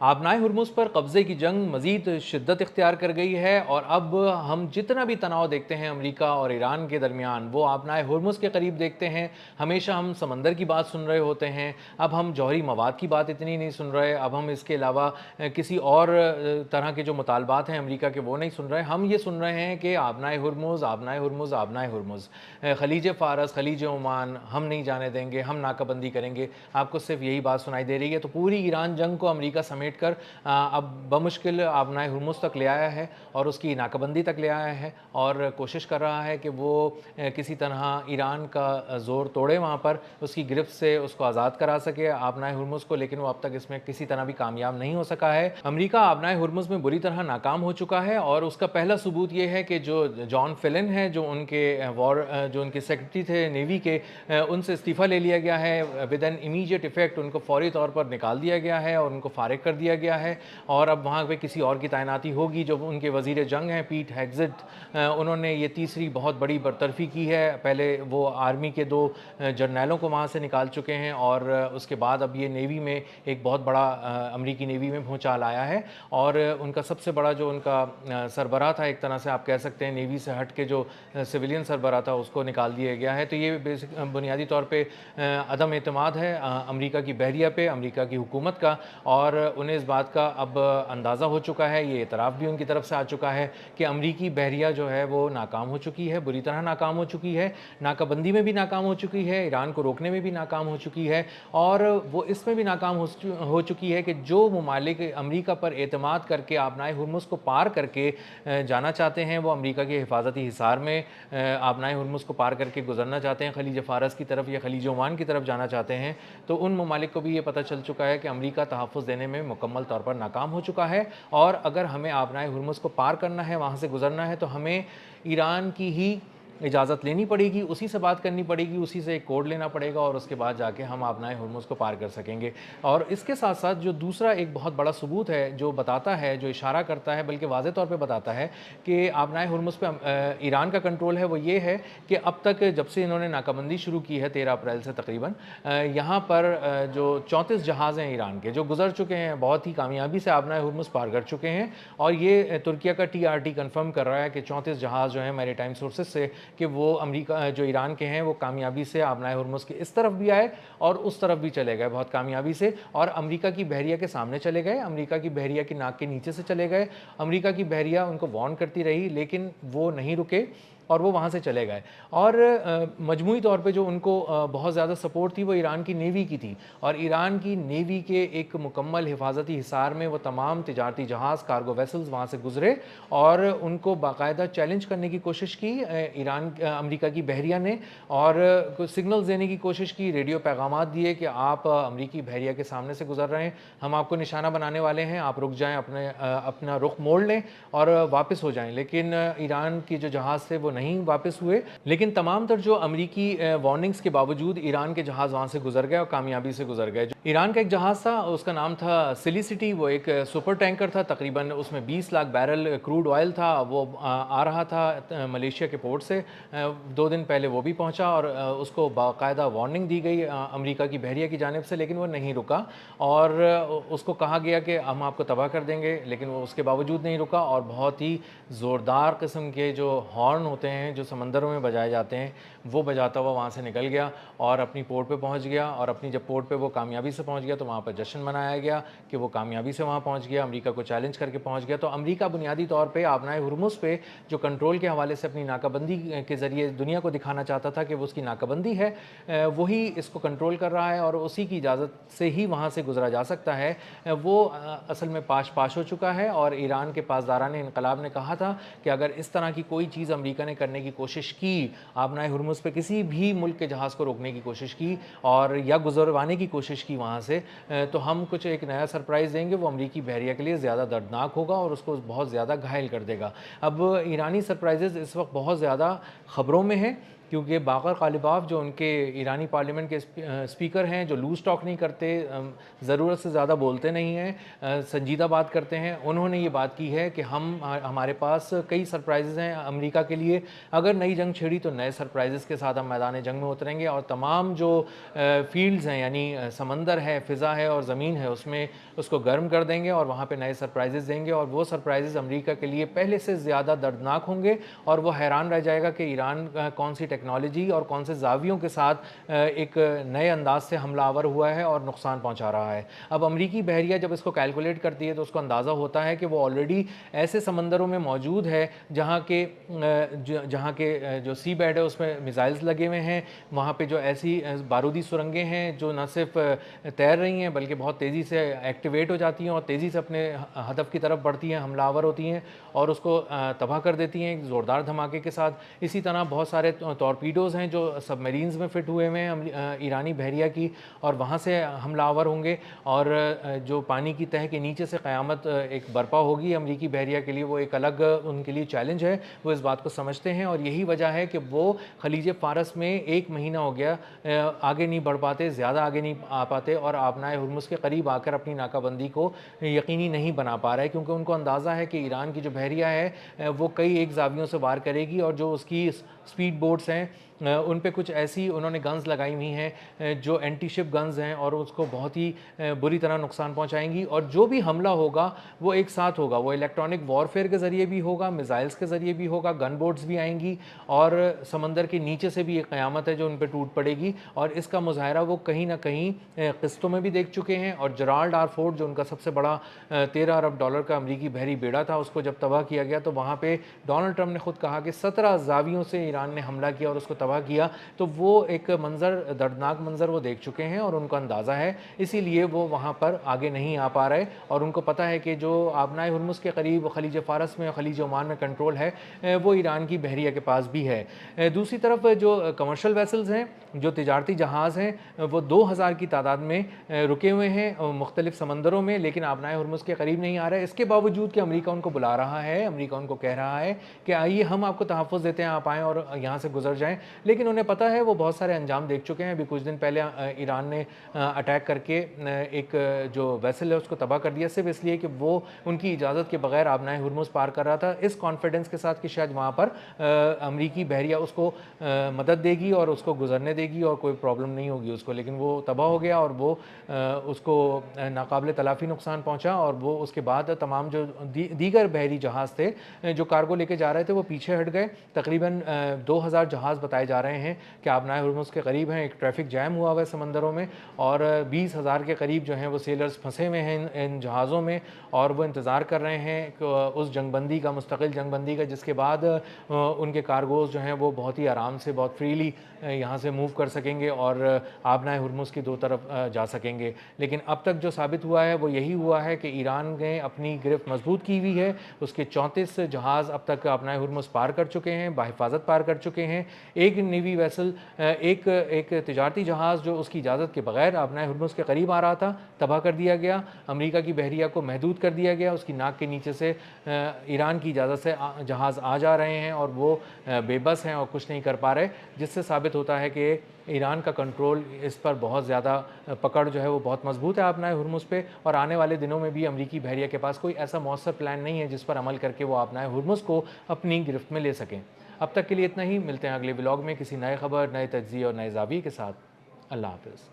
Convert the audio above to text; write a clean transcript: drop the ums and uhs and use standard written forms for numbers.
आबनाए Hormuz पर कब्ज़े की जंग मज़ीद शिद्दत इख्तियार कर गई है और अब हम जितना भी तनाव देखते हैं अमेरिका और ईरान के दरमियान, वो आबनाए हुर्मुज़ के करीब देखते हैं। हमेशा हम समंदर की बात सुन रहे होते हैं, अब हम जौहरी मवाद की बात इतनी नहीं सुन रहे, अब हम इसके अलावा किसी और तरह के जो मुतालबात हैं अमेरिका के वो नहीं सुन रहे। हम ये सुन रहे हैं कि आबनाए हुर्मुज़, आबनाए हुर्मुज़, आबनाए हुर्मुज़, खलीज फ़ारस, खलीज ओमान हम नहीं जाने देंगे, हम नाकाबंदी करेंगे। आपको सिर्फ यही बात सुनाई दे रही है। तो पूरी ईरान जंग को अमेरिका समेट कर अब बमुश्किल आबनाए हुर्मुज़ तक ले आया है और उसकी नाकाबंदी तक ले आया है और कोशिश कर रहा है कि वो किसी तरह ईरान का ज़ोर तोड़े वहाँ पर, उसकी गिरफ्त से उसको आज़ाद करा सके आबनाए हुर्मुज़ को, लेकिन वो अब तक इसमें किसी तरह भी कामयाब नहीं हो सका है। अमेरिका आबनाए हुर्मुज़ में बुरी तरह नाकाम हो चुका है और उसका पहला सबूत ये है कि जो जॉन फिलिन है, जो उनके सेक्रेटरी थे नेवी के, उनसे इस्तीफ़ा ले लिया गया है विद एन इमीडिएट इफ़ेक्ट। उनको फौरी तौर पर निकाल दिया गया है और उनको फारिग कर दिया गया है और अब वहाँ पे किसी और की तैनाती होगी। जो उनके वज़ीर जंग हैं पीट हेग्ज़ेट, उन्होंने ये तीसरी बहुत बड़ी बरतरफ़ी की है। पहले वो आर्मी के 2 जर्नैलों को वहाँ से निकाल चुके हैं और उसके बाद अब ये नेवी में एक बहुत बड़ा अमरीकी नेवी में भूचाल आया है और उनका सबसे बड़ा जो उनका सरबराह था, एक तरह से आप कह सकते हैं नेवी से हट के जो सिविलियन सरबराह था, उसको निकाल दिया गया है। तो ये बुनियादी तौर पे अदम एतमाद है अमरीका की बहरिया पे, अमरीका की हुकूमत का, और उन्हें इस बात का अब अंदाज़ा हो चुका है, ये इतराफ़ भी उनकी तरफ से आ चुका है कि अमरीकी बहरिया जो है वो नाकाम हो चुकी है, बुरी तरह नाकाम हो चुकी है, नाकाबंदी में भी नाकाम हो चुकी है, ईरान को रोकने में भी नाकाम हो चुकी है और वो इसमें भी नाकाम हो चुकी है कि जो ममालिक अमरीका पर एतमाद करके आबनाए हुर्मुज़ को पार करके जाना चाहते हैं, वो अमरीका के हिफाजती हिसार में आबनाए हुर्मुज़ को पार करके गुजरना चाहते हैं, खलीज फ़ारस की तरफ या खलीज ओमान की तरफ जाना चाहते हैं, तो उन ममालिक को भी ये पता चल चुका है कि अमरीका तहफ़्फ़ुज़ देने में मुकम्मल तौर पर नाकाम हो चुका है और अगर हमें आबनाए हुर्मुज़ को पार करना है, वहाँ से गुजरना है, तो हमें ईरान की ही इजाज़त लेनी पड़ेगी, उसी से बात करनी पड़ेगी, उसी से एक कोड लेना पड़ेगा और उसके बाद जाके हम आबनाए हुर्मुज़ को पार कर सकेंगे। और इसके साथ साथ जो दूसरा एक बहुत बड़ा सबूत है, जो बताता है, जो इशारा करता है, बल्कि वाज़ेह तौर पे बताता है कि आबनाए हुर्मुज़ पे ईरान का कंट्रोल है, वो ये है कि अब तक जब से इन्होंने नाकाबंदी शुरू की है 13 अप्रैल से तकरीबन, यहाँ पर जो 34 जहाज़ हैं ईरान के, जो गुजर चुके हैं, बहुत ही कामयाबी से आबनाए हुर्मुज़ पार कर चुके हैं और ये तुर्किया का TRT कन्फर्म कर रहा है कि 34 जहाज़ जो हैं मैरीटाइम सोर्सेज से, कि वो अमेरिका जो ईरान के हैं वो कामयाबी से आबनाए हुर्मुज़ के इस तरफ भी आए और उस तरफ भी चले गए बहुत कामयाबी से, और अमेरिका की बहरिया के सामने चले गए, अमेरिका की बहरिया की नाक के नीचे से चले गए। अमेरिका की बहरिया उनको वार्न करती रही लेकिन वो नहीं रुके और वो वहाँ से चले गए और मजमूई तौर पे जो उनको बहुत ज़्यादा सपोर्ट थी वो ईरान की नेवी की थी और ईरान की नेवी के एक मुकम्मल हिफाजती हिसार में वो तमाम तिजारती जहाज़, कार्गो वेसल्स वहाँ से गुजरे और उनको बाकायदा चैलेंज करने की कोशिश की अमेरिका की बहरिया ने और कुछ सिग्नल्स देने की कोशिश की, रेडियो पैगामात दिए कि आप अमेरिकी बहरिया के सामने से गुजर रहे हैं, हम आपको निशाना बनाने वाले हैं, आप रुक जाएँ, अपना रुख मोड़ लें और वापस हो जाएँ। लेकिन ईरान के जो जहाज़ थे वो नहीं वापस हुए, लेकिन तमाम तर जो अमेरिकी वार्निंग्स के बावजूद ईरान के जहाज़ वहाँ से गुजर गए और कामयाबी से गुजर गए। ईरान का एक जहाज़ था, उसका नाम था सिलिसिटी, वो एक सुपर टैंकर था, तकरीबन उसमें 20 लाख बैरल क्रूड ऑयल था, वो आ रहा था मलेशिया के पोर्ट से, 2 दिन पहले वो भी पहुँचा और उसको बाकायदा वार्निंग दी गई अमेरिका की बहरिया की जानिब से, लेकिन वो नहीं रुका और उसको कहा गया कि हम आपको तबाह कर देंगे, लेकिन वो उसके बावजूद नहीं रुका और बहुत ही ज़ोरदार किस्म के जो हॉर्न होते हैं जो समंदरों में बजाए जाते हैं वो बजाता हुआ वहाँ से निकल गया और अपनी पोर्ट पे पहुँच गया और अपनी जब पोर्ट पे वो कामयाबी से पहुँच गया तो वहाँ पर जश्न मनाया गया कि वो कामयाबी से वहाँ पहुँच गया, अमेरिका को चैलेंज करके पहुँच गया। तो अमेरिका बुनियादी तौर पे आबनाए हुर्मुज़ पे जो कंट्रोल के हवाले से अपनी नाकाबंदी के ज़रिए दुनिया को दिखाना चाहता था कि वो उसकी नाकाबंदी है, वही इसको कंट्रोल कर रहा है और उसी की इजाज़त से ही वहाँ से गुजरा जा सकता है। वो असल में पाश हो चुका है और ईरान के पासदारान इनकलाब ने कहा था कि अगर इस तरह की कोई चीज़ अमेरिका ने करने की कोशिश की, आबनाए हुर्मुज़ पे किसी भी मुल्क के जहाज़ को रोकने की कोशिश की और या गुजरवाने की कोशिश की वहाँ से, तो हम कुछ एक नया सरप्राइज़ देंगे, वो अमेरिकी बहरिया के लिए ज़्यादा दर्दनाक होगा और उसको बहुत ज़्यादा घायल कर देगा। अब ईरानी सरप्राइजेज़ इस वक्त बहुत ज़्यादा ख़बरों में हैं کیونکہ باقر غالباف جو ان کے ایرانی پارلیمنٹ کے اسپیکر ہیں، جو لوز ٹاک نہیں کرتے، ضرورت سے زیادہ بولتے نہیں ہیں، سنجیدہ بات کرتے ہیں، انہوں نے یہ بات کی ہے کہ ہمارے پاس کئی سرپرائزز ہیں امریکہ کے لیے، اگر نئی جنگ چھڑی تو نئے سرپرائزز کے ساتھ ہم میدان جنگ میں اتریں گے، اور تمام جو فیلڈز ہیں، یعنی سمندر ہے، فضا ہے اور زمین ہے، اس کو گرم کر دیں گے اور وہاں پہ نئے سرپرائزز دیں گے، اور وہ سرپرائزز امریکہ کے لیے پہلے سے زیادہ دردناک ہوں گے، اور وہ حیران رہ جائے گا کہ ایران کون سی ٹیکنالوجی اور کون سے زاویوں کے ساتھ ایک نئے انداز سے حملہ آور ہوا ہے اور نقصان پہنچا رہا ہے۔ اب امریکی بحریہ جب اس کو کیلکولیٹ کرتی ہے تو اس کو اندازہ ہوتا ہے کہ وہ آلریڈی ایسے سمندروں میں موجود ہے جہاں کے جو سی بیڈ ہے اس میں میزائلز لگے ہوئے ہیں، وہاں پہ جو ایسی بارودی سرنگیں ہیں جو نہ صرف تیر رہی ہیں بلکہ بہت تیزی سے ایکٹیویٹ ہو جاتی ہیں اور تیزی سے اپنے ہدف کی طرف بڑھتی ہیں، حملہ آور ہوتی ہیں اور اس کو تباہ کر دیتی ہیں ایک زوردار دھماکے کے ساتھ۔ اسی طرح بہت سارے ٹورپیڈوز ہیں جو سب میرینز میں فٹ ہوئے ہوئے ہیں ایرانی بحریہ کی، اور وہاں سے حملہ آور ہوں گے، اور جو پانی کی تہہ کے نیچے سے قیامت ایک برپا ہوگی امریکی بحریہ کے لیے، وہ ایک الگ ان کے لیے چیلنج ہے، وہ اس بات کو سمجھتے ہیں، اور یہی وجہ ہے کہ وہ خلیج فارس میں ایک مہینہ ہو گیا آگے نہیں بڑھ پاتے، زیادہ آگے نہیں آ پاتے، اور آبنائے ہرمز کے قریب آ کر اپنی ناکہ بندی کو یقینی نہیں بنا پا رہے، کیونکہ ان کو اندازہ ہے کہ ایران کی جو بحریہ ہے وہ کئی ایک زاویوں سے وار کرے گی، اور جو اس کی سپیڈ بوٹس ہیں ان پہ کچھ ایسی انہوں نے گنز لگائی ہوئی ہیں جو اینٹی شپ گنز ہیں، اور اس کو بہت ہی بری طرح نقصان پہنچائیں گی، اور جو بھی حملہ ہوگا وہ ایک ساتھ ہوگا، وہ الیکٹرانک وارفیئر کے ذریعے بھی ہوگا، میزائلز کے ذریعے بھی ہوگا، گن بوٹس بھی آئیں گی، اور سمندر کے نیچے سے بھی ایک قیامت ہے جو ان پہ ٹوٹ پڑے گی، اور اس کا مظاہرہ وہ کہیں نہ کہیں قسطوں میں بھی دیکھ چکے ہیں، اور جرالڈ آر فورڈ جو ان کا سب سے بڑا $13 ارب کا امریکی بحری بیڑا تھا، اس کو جب تباہ کیا گیا تو وہاں پہ ڈونلڈ ٹرمپ نے خود کہا کہ 17 زاویوں سے ایران نے حملہ کیا اور اس کو تباہ کیا، تو وہ ایک منظر، دردناک منظر وہ دیکھ چکے ہیں، اور ان کو اندازہ ہے، اسی لیے وہ وہاں پر آگے نہیں آ پا رہے، اور ان کو پتہ ہے کہ جو آبنائے ہرمز کے قریب خلیج فارس میں، خلیج عمان میں کنٹرول ہے وہ ایران کی بحریہ کے پاس بھی ہے۔ دوسری طرف جو کمرشل ویسلز ہیں، جو تجارتی جہاز ہیں، وہ 2000 کی تعداد میں رکے ہوئے ہیں مختلف سمندروں میں، لیکن آبنائے ہرمز کے قریب نہیں آ رہے، اس کے باوجود کہ امریکہ ان کو بلا رہا ہے، امریکہ ان کو کہہ رہا ہے کہ آئیے ہم آپ کو تحفظ دیتے ہیں، آپ آئیں اور یہاں سے گزر جائیں، لیکن انہیں پتہ ہے وہ بہت سارے انجام دیکھ چکے ہیں۔ ابھی کچھ دن پہلے ایران نے اٹیک کر کے ایک جو ویسل ہے اس کو تباہ کر دیا، صرف اس لیے کہ وہ ان کی اجازت کے بغیر آبنائے ہرمز پار کر رہا تھا، اس کانفیڈنس کے ساتھ کہ شاید وہاں پر امریکی بحریہ اس کو مدد دے گی اور اس کو گزرنے دے گی اور کوئی پرابلم نہیں ہوگی اس کو، لیکن وہ تباہ ہو گیا اور وہ اس کو ناقابل تلافی نقصان پہنچا، اور وہ اس کے بعد تمام جو دیگر بحری جہاز تھے جو کارگو لے کے جا رہے تھے وہ پیچھے ہٹ گئے۔ تقریباً 2000 جہاز بتائے جا رہے ہیں کہ آبنائے ہرمز کے قریب ہیں، ایک ٹریفک جیم ہوا ہوا ہے سمندروں میں، اور 20,000 کے قریب جو ہیں وہ سیلرز پھنسے ہوئے ہیں ان جہازوں میں، اور وہ انتظار کر رہے ہیں کہ اس جنگ بندی کا، مستقل جنگ بندی کا، جس کے بعد ان کے کارگوز جو ہیں وہ بہت ہی آرام سے، بہت فریلی یہاں سے موو کر سکیں گے اور آبنائے ہرمز کی دو طرف جا سکیں گے۔ لیکن اب تک جو ثابت ہوا ہے وہ یہی ہوا ہے کہ ایران نے اپنی گرفت مضبوط کی ہوئی ہے، اس کے 34 جہاز اب تک آبنائے ہرمز پار کر چکے ہیں، بحفاظت پار کر چکے ہیں، ایک نیوی ویسل، ایک تجارتی جہاز جو اس کی اجازت کے بغیر آبنائے ہرمز کے قریب آ رہا تھا تباہ کر دیا گیا، امریکہ کی بحریہ کو محدود کر دیا گیا، اس کی ناک کے نیچے سے ایران کی اجازت سے جہاز آ جا رہے ہیں اور وہ بے بس ہیں اور کچھ نہیں کر پا رہے، جس سے ثابت ہوتا ہے کہ ایران کا کنٹرول اس پر بہت زیادہ، پکڑ جو ہے وہ بہت مضبوط ہے آبنائے ہرمز پہ، اور آنے والے دنوں میں بھی امریکی بحریہ کے پاس کوئی ایسا مؤثر پلان نہیں ہے جس پر عمل کر کے وہ آبنائے ہرمز کو اپنی گرفت میں لے سکیں۔ اب تک کے لیے اتنا ہی، ملتے ہیں اگلے ولاگ میں کسی نئے خبر، نئے تجزیے اور نئے زاویے کے ساتھ۔ اللہ حافظ۔